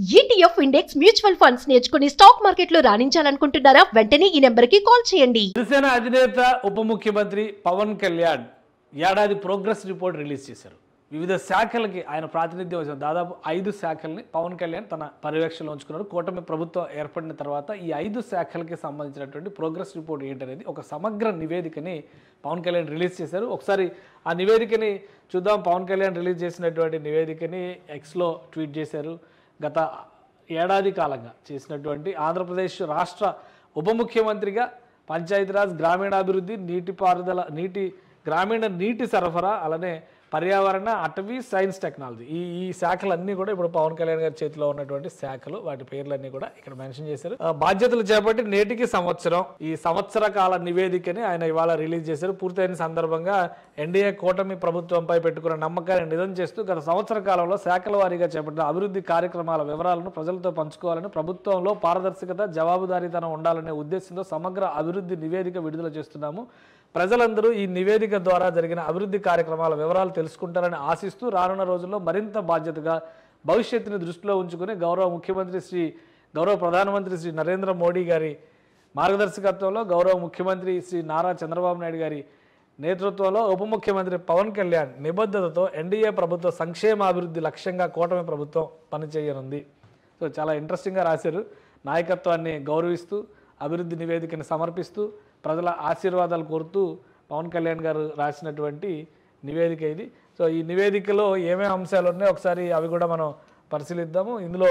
ETF index mutual funds నేర్చుకుని stock మార్కెట్లో రాణించాలనుకుంటున్నారా? వెంటనే ఈ నెంబర్కి కాల్ చేయండి. జనసేన అధినేత ఉప ముఖ్యమంత్రి పవన్ కళ్యాణ్ ఏడాది ప్రోగ్రెస్ రిపోర్ట్ రిలీజ్ చేశారు. వివిధ శాఖలకి ఆయన ప్రాతినిధ్యం వహించిన దాదాపు 5 శాఖల్ని పవన్ కళ్యాణ్ తన పర్యవేక్షణలో ఉంచుకున్నారు. కూటమి ప్రభుత్వం ఏర్పడిన తర్వాత ఈ 5 శాఖలకి సంబంధించినటువంటి ప్రోగ్రెస్ రిపోర్ట్ ఏంటనేది ఒక సమగ్ర నివేదికని పవన్ కళ్యాణ్ రిలీజ్ చేశారు. ఒకసారి ఆ నివేదికని చూద్దాం. పవన్ కళ్యాణ్ రిలీజ్ చేసినటువంటి నివేదికని ఎక్స్లో ట్వీట్ చేశారు. గత ఏడాది కాలంగా చేసినటువంటి ఆంధ్రప్రదేశ్ రాష్ట్ర ఉప ముఖ్యమంత్రిగా పంచాయతీరాజ్, గ్రామీణాభివృద్ధి, గ్రామీణ నీటి సరఫరా, అలానే పర్యావరణ, అటవీ, సైన్స్, టెక్నాలజీ ఈ శాఖలన్నీ కూడా ఇప్పుడు పవన్ కళ్యాణ్ గారి చేతిలో ఉన్నటువంటి శాఖలు. వాటి పేర్లన్నీ కూడా ఇక్కడ మెన్షన్ చేశారు. బాధ్యతలు చేపట్టి నేటికి సంవత్సరం, ఈ సంవత్సర కాల నివేదికని ఆయన ఇవాళ రిలీజ్ చేశారు. పూర్తయిన సందర్భంగా ఎన్డీఏ కూటమి ప్రభుత్వంపై పెట్టుకున్న నమ్మకాన్ని నిజం చేస్తూ గత సంవత్సర కాలంలో శాఖల వారీగా చేపట్టిన అభివృద్ధి కార్యక్రమాల వివరాలను ప్రజలతో పంచుకోవాలని, ప్రభుత్వంలో పారదర్శకత, జవాబుదారీతనం ఉండాలనే ఉద్దేశంతో సమగ్ర అభివృద్ధి నివేదిక విడుదల చేస్తున్నాము. ప్రజలందరూ ఈ నివేదిక ద్వారా జరిగిన అభివృద్ధి కార్యక్రమాల వివరాలు తెలుసుకుంటారని ఆశిస్తూ రానున్న రోజుల్లో మరింత బాధ్యతగా భవిష్యత్తుని దృష్టిలో ఉంచుకుని గౌరవ ప్రధానమంత్రి శ్రీ నరేంద్ర మోడీ గారి మార్గదర్శకత్వంలో, గౌరవ ముఖ్యమంత్రి శ్రీ నారా చంద్రబాబు నాయుడు గారి నేతృత్వంలో ఉప ముఖ్యమంత్రి పవన్ కళ్యాణ్ నిబద్ధతతో ఎన్డీఏ ప్రభుత్వ సంక్షేమాభివృద్ధి లక్ష్యంగా కూటమి ప్రభుత్వం పనిచేయనుంది. సో చాలా ఇంట్రెస్టింగ్గా రాశారు. నాయకత్వాన్ని గౌరవిస్తూ అభివృద్ధి నివేదికను సమర్పిస్తూ ప్రజల ఆశీర్వాదాలు కోరుతూ పవన్ కళ్యాణ్ గారు రాసినటువంటి నివేదిక ఇది. సో ఈ నివేదికలో ఏమేమి అంశాలు ఉన్నాయో ఒకసారి అవి కూడా మనం పరిశీలిద్దాము. ఇందులో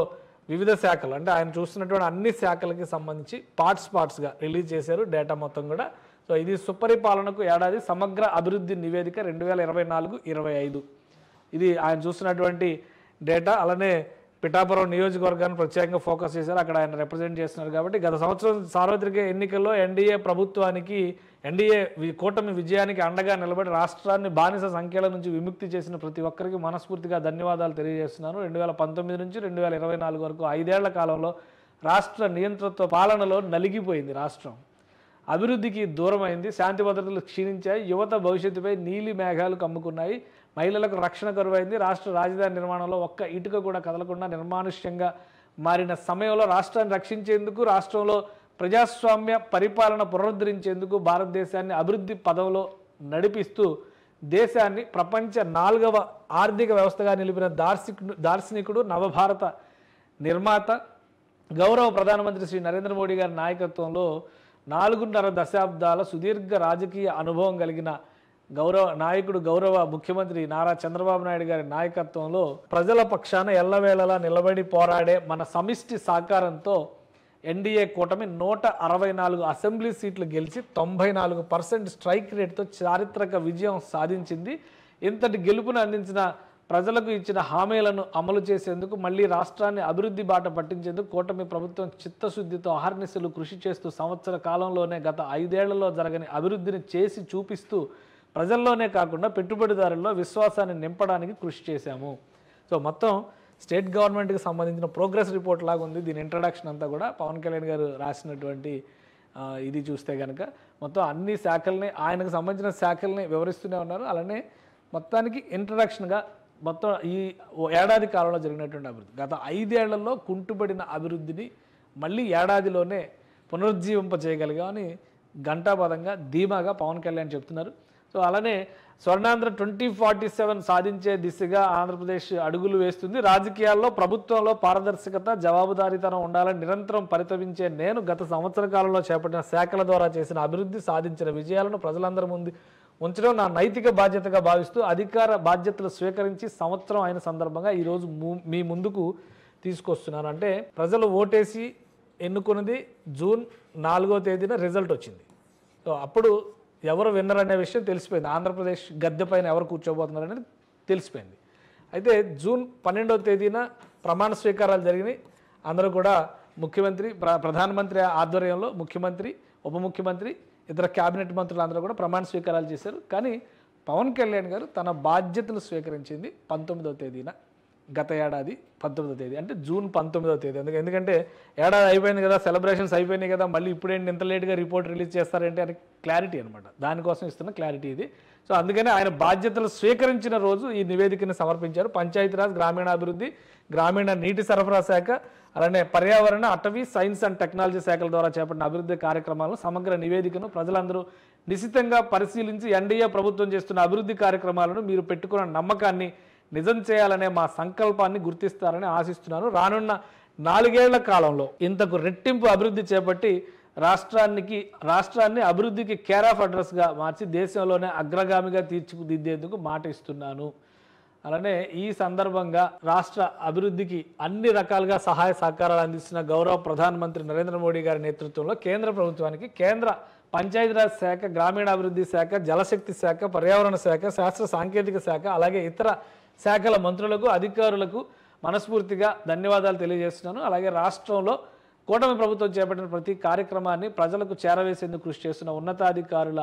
వివిధ శాఖలు, అంటే ఆయన చూస్తున్నటువంటి అన్ని శాఖలకి సంబంధించి పార్ట్స్గా రిలీజ్ చేశారు డేటా మొత్తం కూడా. సో ఇది సుపరిపాలనకు ఏడాది సమగ్ర అభివృద్ధి నివేదిక 2024-25. ఇది ఆయన చూస్తున్నటువంటి డేటా. అలానే పిఠాపురం నియోజకవర్గాన్ని ప్రత్యేకంగా ఫోకస్ చేశారు. అక్కడ ఆయన రిప్రజెంట్ చేస్తున్నారు కాబట్టి గత సంవత్సరం సార్వత్రిక ఎన్నికల్లో ఎన్డీఏ ప్రభుత్వానికి, ఎన్డీఏ కూటమి విజయానికి అండగా నిలబడి రాష్ట్రాన్ని బానిస సంఖ్యల నుంచి విముక్తి చేసిన ప్రతి ఒక్కరికి మనస్ఫూర్తిగా ధన్యవాదాలు తెలియజేస్తున్నాను. 2019 నుంచి 2024 వరకు 5 ఏళ్ల కాలంలో రాష్ట్ర నియంతృత్వ పాలనలో నలిగిపోయింది. రాష్ట్రం అభివృద్ధికి దూరమైంది, శాంతి భద్రతలు క్షీణించాయి, యువత భవిష్యత్తుపై నీలి మేఘాలు కమ్ముకున్నాయి, మహిళలకు రక్షణ కరువైంది, రాష్ట్ర రాజధాని నిర్మాణంలో ఒక్క ఇటుక కూడా కదలకుండా నిర్మానుష్యంగా మారిన సమయంలో రాష్ట్రాన్ని రక్షించేందుకు, రాష్ట్రంలో ప్రజాస్వామ్య పరిపాలన పునరుద్ధరించేందుకు భారతదేశాన్ని అభివృద్ధి పదంలో నడిపిస్తూ దేశాన్ని ప్రపంచ 4వ ఆర్థిక వ్యవస్థగా నిలిపిన దార్శనికుడు, నవభారత నిర్మాత, గౌరవ ప్రధానమంత్రి శ్రీ నరేంద్ర మోడీ గారి నాయకత్వంలో 4.5 దశాబ్దాల సుదీర్ఘ రాజకీయ అనుభవం కలిగిన గౌరవ ముఖ్యమంత్రి నారా చంద్రబాబు నాయుడు గారి నాయకత్వంలో ప్రజల పక్షాన ఎల్లవేళలా నిలబడి పోరాడే మన సమిష్టి సహకారంతో ఎన్డీఏ కూటమి 164 అసెంబ్లీ సీట్లు గెలిచి 94% స్ట్రైక్ రేట్తో చారిత్రక విజయం సాధించింది. ఇంతటి గెలుపును అందించిన ప్రజలకు ఇచ్చిన హామీలను అమలు చేసేందుకు, మళ్లీ రాష్ట్రాన్ని అభివృద్ధి బాట పట్టించేందుకు కూటమి ప్రభుత్వం చిత్తశుద్ధితో అహర్నిశలు కృషి చేస్తూ సంవత్సర కాలంలోనే గత 5 ఏళ్లలో జరగని అభివృద్ధిని చేసి చూపిస్తూ ప్రజల్లోనే కాకుండా పెట్టుబడిదారుల్లో విశ్వాసాన్ని నింపడానికి కృషి చేశాము. సో మొత్తం స్టేట్ గవర్నమెంట్కి సంబంధించిన ప్రోగ్రెస్ రిపోర్ట్ లాగా ఉంది. దీని ఇంట్రడక్షన్ అంతా కూడా పవన్ కళ్యాణ్ గారు రాసినటువంటి ఇది చూస్తే కనుక మొత్తం అన్ని శాఖల్ని, ఆయనకు సంబంధించిన శాఖల్ని వివరిస్తూనే ఉన్నారు. అలానే మొత్తానికి ఇంట్రడక్షన్గా మొత్తం ఈ ఏడాది కాలంలో జరిగినటువంటి అభివృద్ధి, గత 5 ఏళ్లలో కుంటుపడిన అభివృద్ధిని మళ్ళీ ఏడాదిలోనే పునరుజ్జీవింప చేయగలిగామని ఘంటాపదంగా ధీమాగా పవన్ కళ్యాణ్ చెప్తున్నారు. సో అలానే స్వర్ణాంధ్ర 2047 సాధించే దిశగా ఆంధ్రప్రదేశ్ అడుగులు వేస్తుంది. రాజకీయాల్లో, ప్రభుత్వంలో పారదర్శకత, జవాబుదారీతనం ఉండాలని నిరంతరం పరితపించే నేను గత సంవత్సర కాలంలో చేపట్టిన శాఖల ద్వారా చేసిన అభివృద్ధి, సాధించిన విజయాలను ప్రజలందరి ముందు ఉంచడం నా నైతిక బాధ్యతగా భావిస్తూ అధికార బాధ్యతలు స్వీకరించి సంవత్సరం అయిన సందర్భంగా ఈరోజు మీ ముందుకు తీసుకొస్తున్నాను. అంటే ప్రజలు ఓటేసి ఎన్నుకున్నది జూన్ 4వ తేదీన రిజల్ట్ వచ్చింది. సో అప్పుడు ఎవరు విన్నర్ అనే విషయం తెలిసిపోయింది. ఆంధ్రప్రదేశ్ గద్దె పైన ఎవరు కూర్చోబోతున్నారు అనేది తెలిసిపోయింది. అయితే జూన్ 12వ తేదీన ప్రమాణ స్వీకారాలు జరిగినాయి. అందరూ కూడా ముఖ్యమంత్రి, ప్రధానమంత్రి ఆధ్వర్యంలో ముఖ్యమంత్రి, ఉప ముఖ్యమంత్రి, ఇతర క్యాబినెట్ మంత్రులు అందరూ కూడా ప్రమాణ స్వీకారాలు చేశారు. కానీ పవన్ కళ్యాణ్ గారు తన బాధ్యతలు స్వీకరించింది 19వ తేదీన. గత ఏడాది 19వ తేదీ, అంటే జూన్ 19వ తేదీ. ఎందుకంటే ఏడాది అయిపోయింది కదా, సెలబ్రేషన్స్ అయిపోయినాయి కదా, మళ్ళీ ఇప్పుడేంటి ఇంత లేట్గా రిపోర్ట్ రిలీజ్ చేస్తారంటే అని క్లారిటీ అనమాట. దానికోసం ఇస్తున్న క్లారిటీ ఇది. సో అందుకనే ఆయన బాధ్యతలు స్వీకరించిన రోజు ఈ నివేదికను సమర్పించారు. పంచాయతీరాజ్, గ్రామీణాభివృద్ధి, గ్రామీణ నీటి సరఫరా శాఖ, అలానే పర్యావరణ, అటవీ, సైన్స్ అండ్ టెక్నాలజీ శాఖల ద్వారా చేపట్టిన అభివృద్ధి కార్యక్రమాలను సమగ్ర నివేదికను ప్రజలందరూ నిశితంగా పరిశీలించి ఎన్డీఏ ప్రభుత్వం చేస్తున్న అభివృద్ధి కార్యక్రమాలను మీరు పెట్టుకున్న నమ్మకాన్ని నిజం చేయాలనే మా సంకల్పాన్ని గుర్తిస్తారని ఆశిస్తున్నాను. రానున్న 4 ఏళ్ల కాలంలో ఇంతకు రెట్టింపు అభివృద్ధి చేపట్టి రాష్ట్రాన్ని అభివృద్ధికి కేర్ ఆఫ్ అడ్రస్గా మార్చి దేశంలోనే అగ్రగామిగా తీర్చిదిద్దేందుకు మాట ఇస్తున్నాను. అలానే ఈ సందర్భంగా రాష్ట్ర అభివృద్ధికి అన్ని రకాలుగా సహాయ సహకారాలు అందిస్తున్న గౌరవ ప్రధానమంత్రి నరేంద్ర మోడీ గారి నేతృత్వంలో కేంద్ర ప్రభుత్వానికి కేంద్ర పంచాయతీరాజ్ శాఖ, గ్రామీణాభివృద్ధి శాఖ, జలశక్తి శాఖ, పర్యావరణ శాఖ, శాస్త్ర సాంకేతిక శాఖ, అలాగే ఇతర శాఖల మంత్రులకు, అధికారులకు మనస్ఫూర్తిగా ధన్యవాదాలు తెలియజేస్తున్నాను. అలాగే రాష్ట్రంలో కూటమి ప్రభుత్వం చేపట్టిన ప్రతి కార్యక్రమాన్ని ప్రజలకు చేరవేసేందుకు కృషి చేస్తున్న ఉన్నతాధికారుల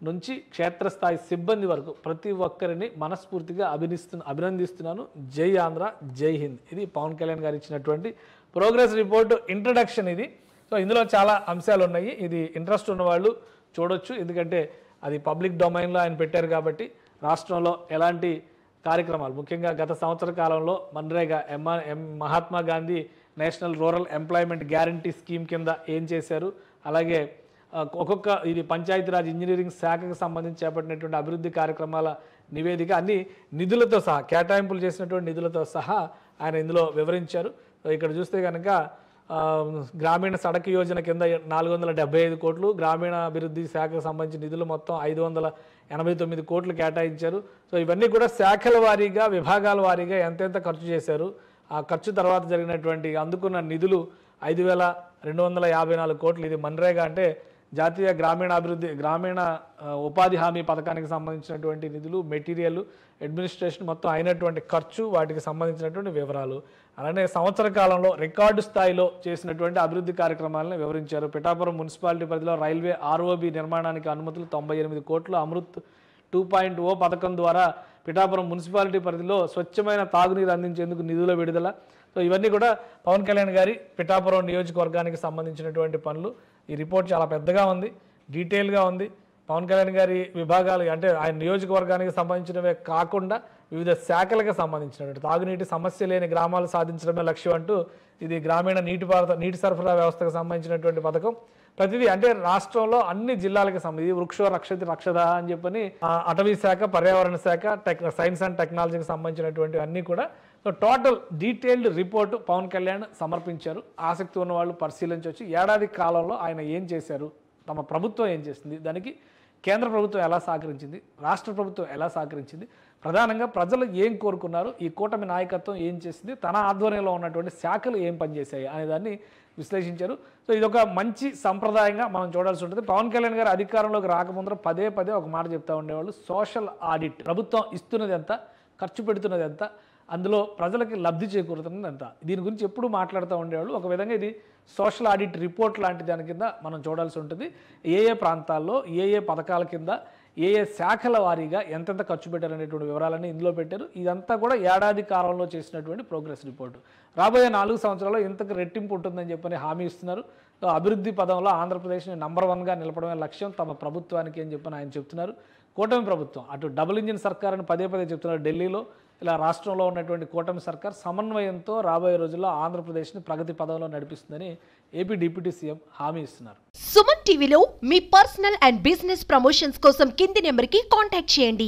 నుంచి క్షేత్రస్థాయి సిబ్బంది వరకు ప్రతి ఒక్కరిని మనస్ఫూర్తిగా అభినందిస్తున్నాను. జై ఆంధ్ర, జై హింద్. ఇది పవన్ కళ్యాణ్ గారు ఇచ్చినటువంటి ప్రోగ్రెస్ రిపోర్టు ఇంట్రడక్షన్ ఇది. సో ఇందులో చాలా అంశాలు ఉన్నాయి. ఇది ఇంట్రెస్ట్ ఉన్నవాళ్ళు చూడొచ్చు, ఎందుకంటే అది పబ్లిక్ డొమైన్లో ఆయన పెట్టారు కాబట్టి. రాష్ట్రంలో ఎలాంటి కార్యక్రమాలు, ముఖ్యంగా గత సంవత్సర కాలంలో MNREGA, Mahatma Gandhi national rural employment guarantee scheme కింద ఏం చేశారు, అలాగే ఇది పంచాయతీరాజ్ ఇంజనీరింగ్ శాఖకు సంబంధించి చేపట్టినటువంటి అభివృద్ధి కార్యక్రమాల నివేదిక, అన్ని నిధులతో సహా, కేటాయింపులు చేసినటువంటి నిధులతో సహా ఆయన ఇందులో వివరించారు. ఇక్కడ చూస్తే కనుక గ్రామీణ సడక్ యోజన కింద 475 కోట్లు, గ్రామీణాభివృద్ధి శాఖకు సంబంధించిన నిధులు మొత్తం 589 కోట్లు కేటాయించారు. సో ఇవన్నీ కూడా శాఖల వారీగా, విభాగాల వారీగా ఎంతెంత ఖర్చు చేశారు, ఆ ఖర్చు తర్వాత జరిగినటువంటి అందుకున్న నిధులు 5,254 కోట్లు. ఇది మన్రేగా అంటే జాతీయ గ్రామీణ ఉపాధి హామీ పథకానికి సంబంధించినటువంటి నిధులు, మెటీరియల్, అడ్మినిస్ట్రేషన్ మొత్తం అయినటువంటి ఖర్చు, వాటికి సంబంధించినటువంటి వివరాలు. అలానే సంవత్సర కాలంలో రికార్డు స్థాయిలో చేసినటువంటి అభివృద్ధి కార్యక్రమాలను వివరించారు. పిఠాపురం మున్సిపాలిటీ పరిధిలో రైల్వే ఆర్ఓబి నిర్మాణానికి అనుమతులు 98 కోట్లు, అమృత్ 2.0 పథకం ద్వారా పిఠాపురం మున్సిపాలిటీ పరిధిలో స్వచ్ఛమైన తాగునీరు అందించేందుకు నిధుల విడుదల. సో ఇవన్నీ కూడా పవన్ కళ్యాణ్ గారి పిఠాపురం నియోజకవర్గానికి సంబంధించినటువంటి పనులు. ఈ రిపోర్ట్ చాలా పెద్దగా ఉంది, డీటెయిల్గా ఉంది. పవన్ కళ్యాణ్ గారి విభాగాలు అంటే ఆయన నియోజకవర్గానికి సంబంధించినవే కాకుండా వివిధ శాఖలకు సంబంధించినటువంటి తాగునీటి సమస్య లేని గ్రామాలు సాధించడమే లక్ష్యం అంటూ ఇది గ్రామీణ నీటి సరఫరా వ్యవస్థకు సంబంధించినటువంటి పథకం. ప్రతిదీ అంటే రాష్ట్రంలో అన్ని జిల్లాలకు సంబంధించి వృక్షో రక్షతి రక్షద అని చెప్పని అటవీ శాఖ, పర్యావరణ శాఖ, సైన్స్ అండ్ టెక్నాలజీకి సంబంధించినటువంటి అన్నీ కూడా. So total detailed report Pawan Kalyan సమర్పించారు. ఆసక్తి ఉన్న వాళ్ళు పరిశీలించవచ్చు. ఏడాది కాలంలో ఆయన ఏం చేశారు, తమ ప్రభుత్వం ఏం చేసింది, దానికి కేంద్ర ప్రభుత్వం ఎలా సహకరించింది, రాష్ట్ర ప్రభుత్వం ఎలా సహకరించింది, ప్రధానంగా ప్రజలు ఏం కోరుకున్నారు, ఈ కూటమి నాయకత్వం ఏం చేసింది, తన ఆధ్వర్యంలో ఉన్నటువంటి శాఖలు ఏం పనిచేశాయి అనే దాన్ని విశ్లేషించారు. సో ఇదొక మంచి సంప్రదాయంగా మనం చూడాల్సి ఉంటుంది. పవన్ కళ్యాణ్ గారు అధికారంలోకి రాకముందర పదే ఒక మాట చెప్తా ఉండేవాళ్ళు, సోషల్ ఆడిట్. ప్రభుత్వం ఇస్తున్నది ఎంత, ఖర్చు పెడుతున్నది ఎంత, అందులో ప్రజలకి లబ్ధి చేకూరుతున్నది ఎంత, దీని గురించి ఎప్పుడు మాట్లాడుతూ ఉండేవాళ్ళు. ఒక విధంగా ఇది సోషల్ ఆడిట్ రిపోర్ట్ లాంటి దాని కింద మనం చూడాల్సి ఉంటుంది. ఏ పథకాల్లో ఏ పథకాల కింద ఏ శాఖల వారీగా ఎంతెంత ఖర్చు పెట్టారనేటువంటి వివరాలన్నీ ఇందులో పెట్టారు. ఇదంతా కూడా ఏడాది కాలంలో చేసినటువంటి ప్రోగ్రెస్ రిపోర్టు. రాబోయే 4 సంవత్సరాల్లో ఇంతకు రెట్టింపు ఉంటుందని చెప్పని హామీ ఇస్తున్నారు. అభివృద్ధి పదంలో ఆంధ్రప్రదేశ్ని నంబర్ 1గా నిలపడమే లక్ష్యం తమ ప్రభుత్వానికి అని చెప్పని ఆయన చెప్తున్నారు. కూటమి ప్రభుత్వం అటు డబుల్ ఇంజిన్ సర్కార్ అని పదే చెప్తున్నారు ఢిల్లీలో. ఇలా రాష్ట్రంలో ఉన్నటువంటి కూటమి సర్కార్ సమన్వయంతో రాబోయే రోజుల్లో ఆంధ్రప్రదేశ్ని ప్రగతి పదంలో నడిపిస్తుందని ఏపీ డిప్యూటీ సీఎం హామీ ఇస్తున్నారు. సుమన్ టీవీలో మీ పర్సనల్ అండ్ బిజినెస్ ప్రమోషన్స్ కోసం కింది నెంబర్కి కాంటాక్ట్ చేయండి.